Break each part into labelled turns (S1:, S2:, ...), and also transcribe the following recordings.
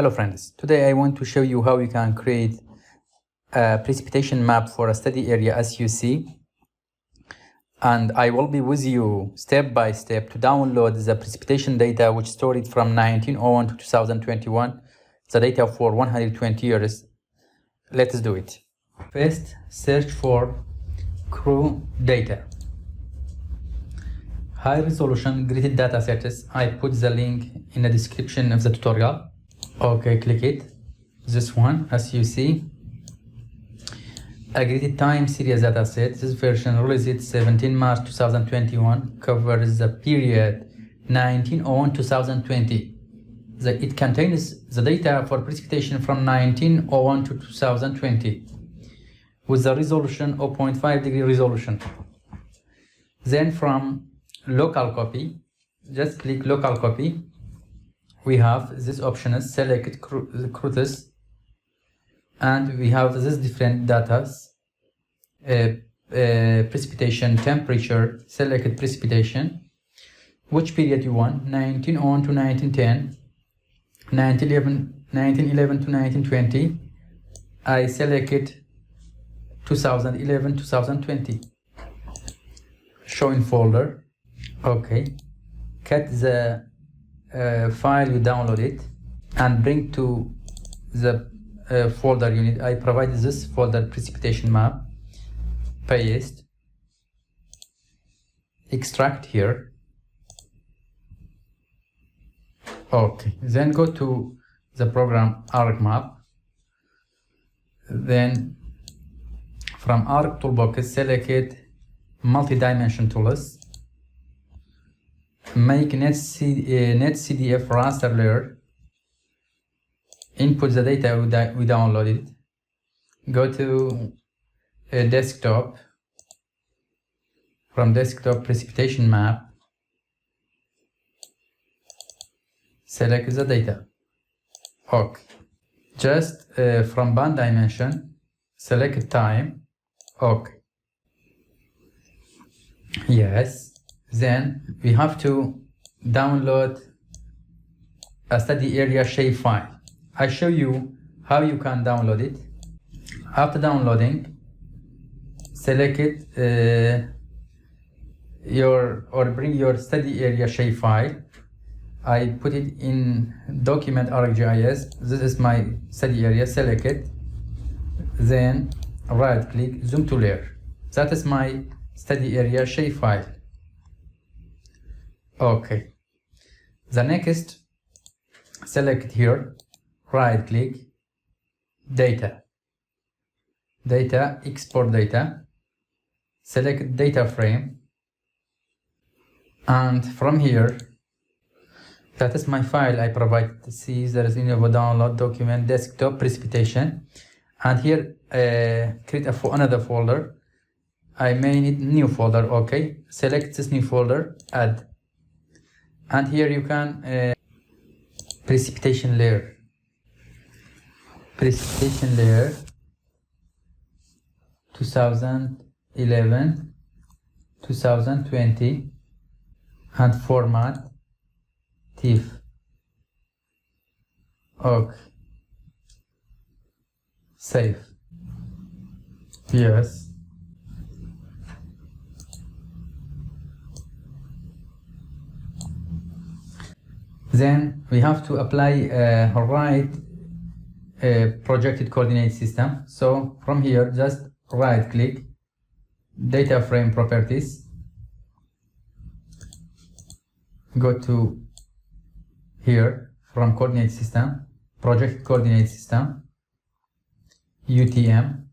S1: Hello friends, today I want to show you how you can create a precipitation map for a study area as you see, and I will be with you step by step to download the precipitation data which stored from 1901 to 2021, the data for 120 years. Let's do it. First, search for CRU data. High resolution gridded data sets. I put the link in the description of the tutorial. Okay, click it. This one, as you see, a gridded time series dataset. This version released 17 March 2021 covers the period 1901-2020. It contains the data for precipitation from 1901 to 2020 with the resolution 0.5 degree resolution. Then from local copy, just click local copy. We have this option is select CRUs, and we have this different data, precipitation, temperature, select precipitation, which period you want, 1901 to 1910, 1911 to 1920. I select 2011-2020. Show in folder. Okay, cut the file you downloaded and bring to the folder you need. I provided this folder precipitation map. Paste, extract here. Okay, then go to the program ArcMap. Then from Arc toolbox select multi-dimension tools. Make NetCDF raster layer. Input the data we downloaded. Go to desktop. From desktop precipitation map, select the data. Okay. Just from band dimension, select time. Okay. Yes. Then we have to download a study area shapefile. I show you how you can download it. After downloading, select it, bring your study area shapefile. I put it in document ArcGIS. This is my study area. Select it. Then right click, zoom to layer. That is my study area shapefile. Okay. The next, select here, right click, data, export data, select data frame, and from here, that is my file I provided. See, there is download document, desktop precipitation, and here create another folder. I may need new folder. Okay, select this new folder, add. And here you can precipitation layer, 2011, 2020, and format TIFF. Okay. Save. Yes. Then we have to apply a right projected coordinate system. So from here, just right click, data frame properties, go to here from coordinate system, project coordinate system, UTM,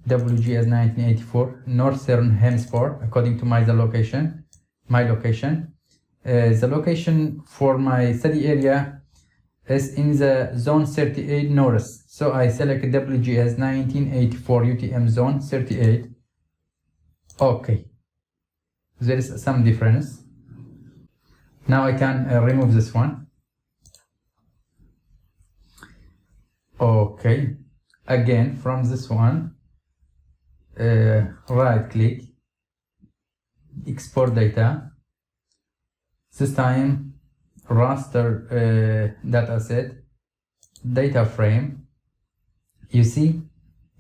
S1: WGS 1984, Northern Hemisphere, according to my location. The location for my study area is in the zone 38 north. So I select WGS 1984 UTM zone 38. Okay. There is some difference. Now I can remove this one. Okay. Again, from this one, right click, export data. This time raster dataset, data frame. You see,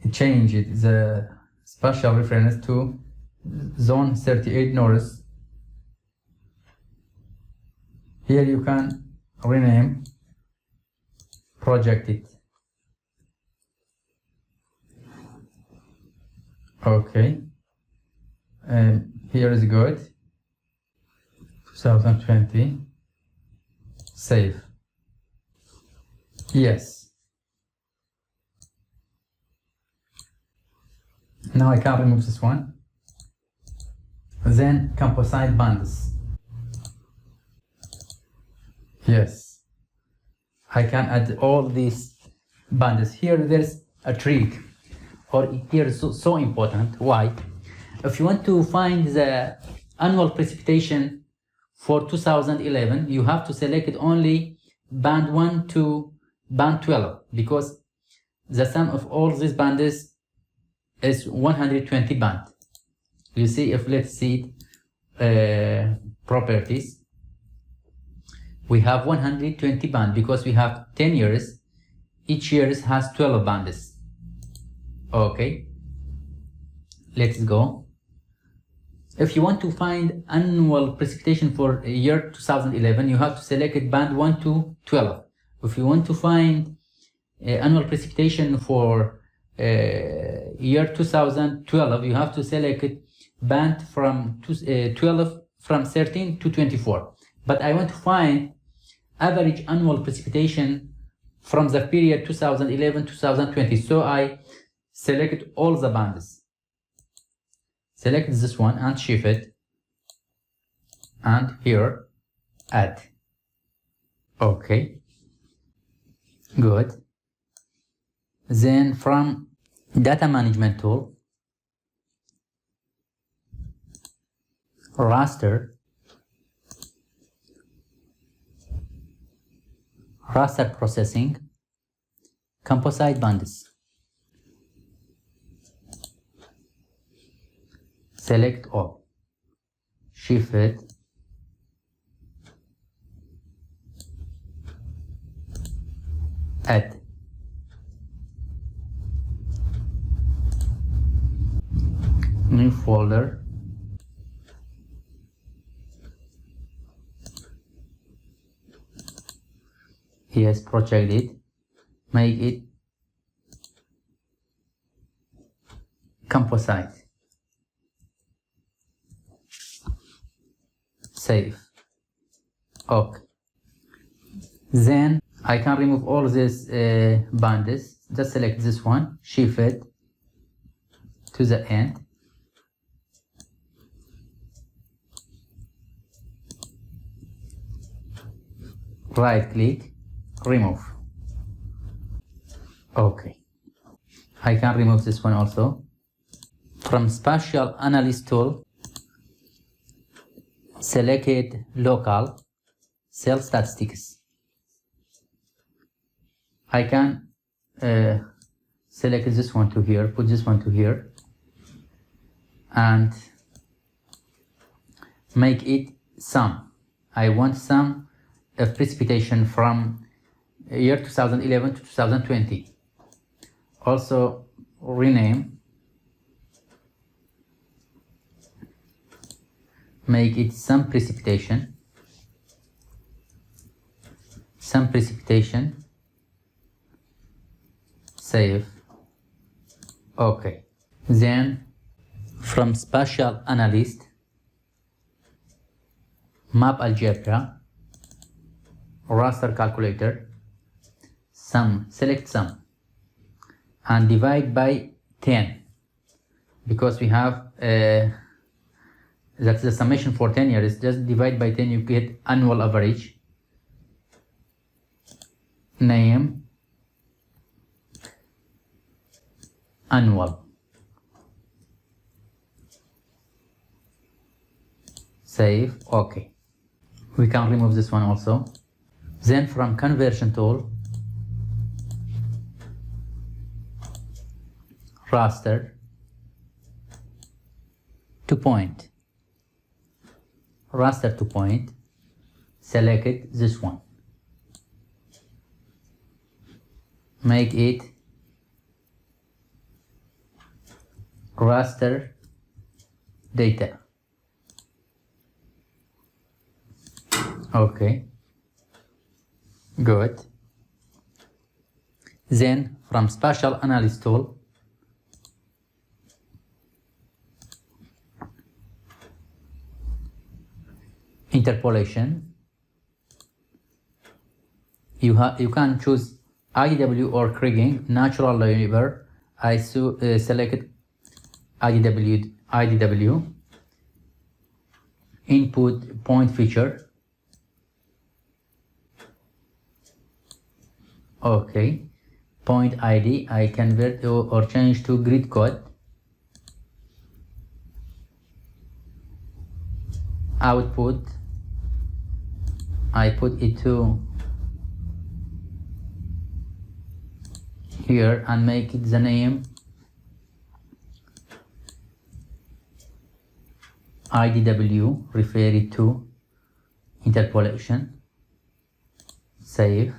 S1: it changed the spatial reference to zone 38 north. Here you can rename, project it. Okay, here is good. 2020, save. Yes. Now I can remove this one. Then Composite Bands. Yes. I can add all these bands. Here there's a trick, or here is so important. Why? If you want to find the annual precipitation for 2011, you have to select only band 1 to band 12, because the sum of all these bands is 120 band. You see, if let's see properties, we have 120 band because we have 10 years. Each year has 12 bands. Okay, let's go. If you want to find annual precipitation for year 2011, you have to select it band 1 to 12. If you want to find annual precipitation for year 2012, you have to select it band from 12 from 13 to 24. But I want to find average annual precipitation from the period 2011-2020. So I select all the bands. Select this one and shift it, and here add. Okay, good. Then from data management tool, raster, raster processing, composite bands. Select all, shift it, add. New folder, yes, project it, make it composite. Save. Okay. Then I can remove all these bands. Just select this one, shift it to the end. Right click, remove. Okay. I can remove this one also. From Spatial Analyst tool, select local cell statistics. I can select this one to here, put this one to here, and make it sum. I want sum of precipitation from year 2011 to 2020. Also rename, make it some precipitation, save. Okay. Then from Spatial Analyst, Map Algebra, Raster Calculator, sum, select sum, and divide by 10, because we have that's the summation for 10 years. Just divide by 10, you get annual average. Name, annual. Save. Okay. We can remove this one also. Then from conversion tool, raster to point, raster to point, select this one, make it raster data. Okay, good. Then from spatial analysis tool, interpolation, you can choose IDW or kriging, natural labor. I selected IDW, input point feature. Okay, point ID I convert or change to grid code. Output I put it to here and make it the name IDW, refer it to interpolation, save.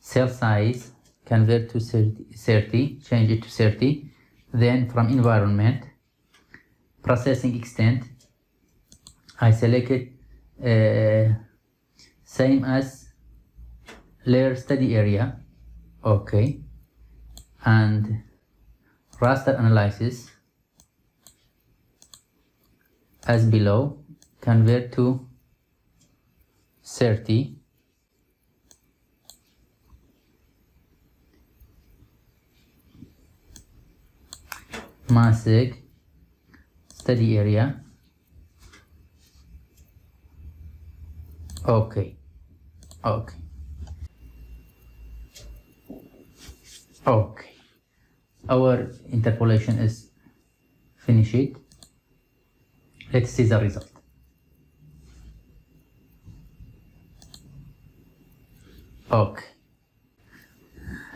S1: Cell size convert to 30, change it to 30. Then from environment, processing extent, I selected same as layer study area. Okay, and raster analysis as below, convert to 30. Masig study area. Okay, okay, okay. Our interpolation is finished. Let's see the result. Okay,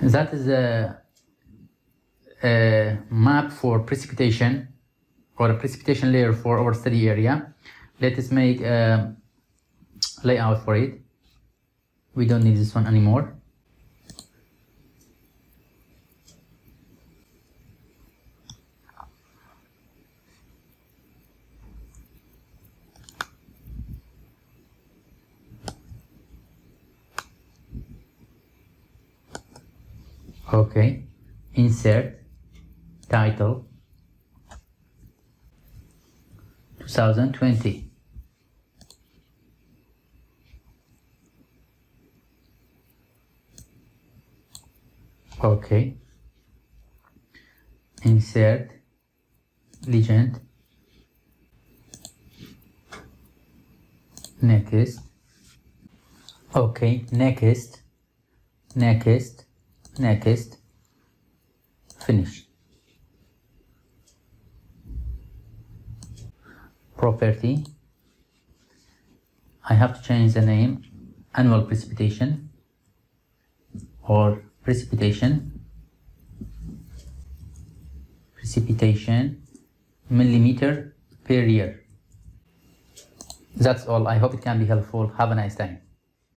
S1: that is a map for precipitation, or a precipitation layer for our study area. Let us make a layout for it. We don't need this one anymore. Okay, insert title 2020. Okay, insert legend, next. Okay, next, next, next, finish. Property, I have to change the name, annual precipitation or precipitation millimeter per year. That's all. I hope it can be helpful. Have a nice time.